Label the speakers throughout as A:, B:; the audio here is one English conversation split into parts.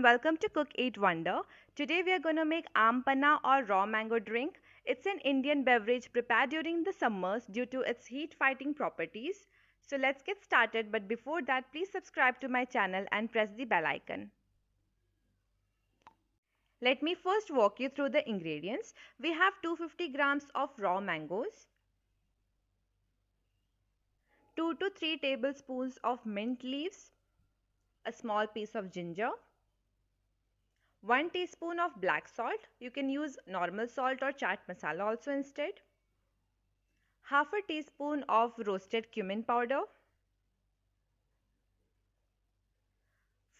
A: everyone, welcome to Cook Eat Wonder. Today we are going to make aam panna or raw mango drink. It's an Indian beverage prepared during the summers due to its heat fighting properties. So let's get started, but before that please subscribe to my channel and press the bell icon. Let me first walk you through the ingredients. We have 250 grams of raw mangoes, 2 to 3 tablespoons of mint leaves, a small piece of ginger, 1 teaspoon of black salt. You can use normal salt or chaat masala also instead. Half a teaspoon of roasted cumin powder,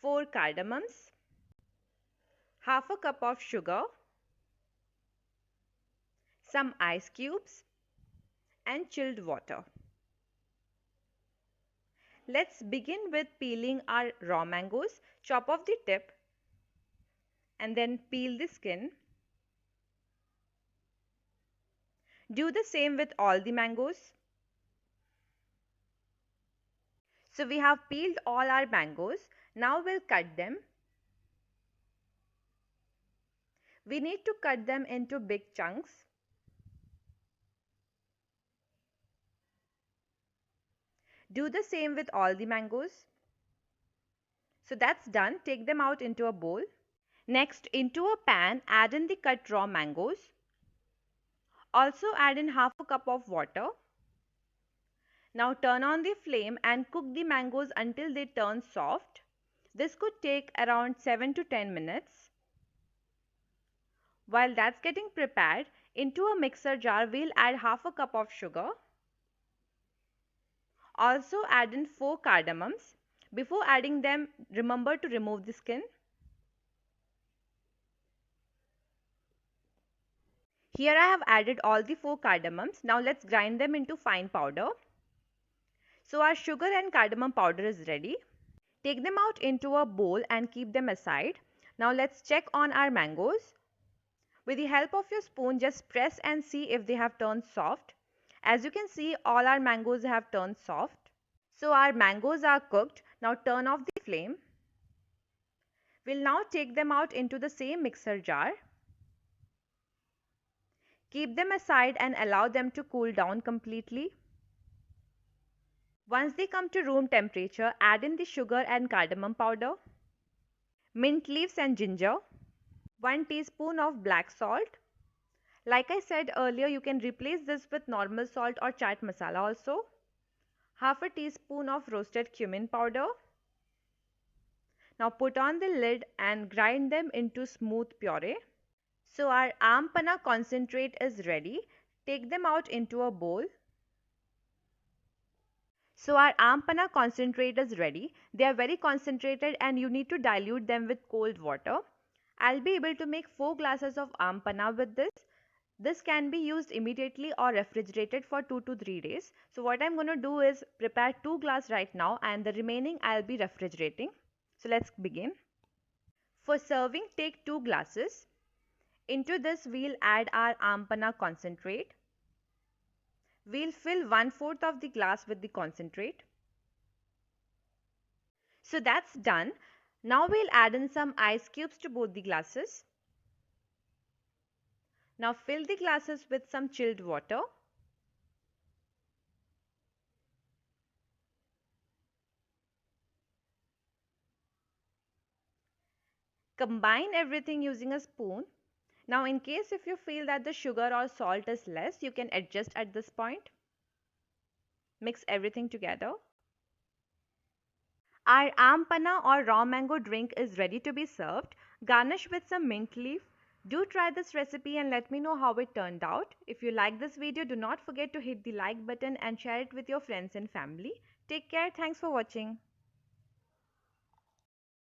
A: 4 cardamoms, half a cup of sugar, some ice cubes and chilled water. Let's begin with peeling our raw mangoes. Chop off the tip and then peel the skin. Do the same with all the mangoes. So we have peeled all our mangoes. Now we'll cut them. We need to cut them into big chunks. Do the same with all the mangoes. So that's done. Take them out into a bowl. Next, into a pan, add in the cut raw mangoes. Also add in half a cup of water. Now turn on the flame and cook the mangoes until they turn soft. This could take around 7 to 10 minutes. While that's getting prepared, into a mixer jar we'll add half a cup of sugar. Also add in 4 cardamoms. Before adding them, remember to remove the skin. Here I have added all the 4 cardamoms. Now let's grind them into fine powder. So our sugar and cardamom powder is ready. Take them out into a bowl and keep them aside. Now let's check on our mangoes. With the help of your spoon, just press and see if they have turned soft. As you can see, all our mangoes have turned soft. So our mangoes are cooked. Now turn off the flame. We'll now take them out into the same mixer jar. Keep them aside and allow them to cool down completely. Once they come to room temperature, add in the sugar and cardamom powder, mint leaves and ginger, 1 teaspoon of black salt. Like I said earlier, you can replace this with normal salt or chaat masala also. Half a teaspoon of roasted cumin powder. Now put on the lid and grind them into smooth puree. So our aam panna concentrate is ready. Take them out into a bowl. So our aam panna concentrate is ready. They are very concentrated and you need to dilute them with cold water. I'll be able to make 4 glasses of aam panna with this. This can be used immediately or refrigerated for 2 to 3 days. So what I'm going to do is prepare 2 glasses right now and the remaining I'll be refrigerating. So let's begin. For serving, take 2 glasses. Into this we'll add our aam panna concentrate. We'll fill 1/4 of the glass with the concentrate. So that's done. Now we'll add in some ice cubes to both the glasses. Now fill the glasses with some chilled water. Combine everything using a spoon. Now in case if you feel that the sugar or salt is less, you can adjust at this point. Mix everything together. Our aam panna or raw mango drink is ready to be served. Garnish with some mint leaf. Do try this recipe and let me know how it turned out. If you like this video, do not forget to hit the like button and share it with your friends and family. Take care. Thanks for watching.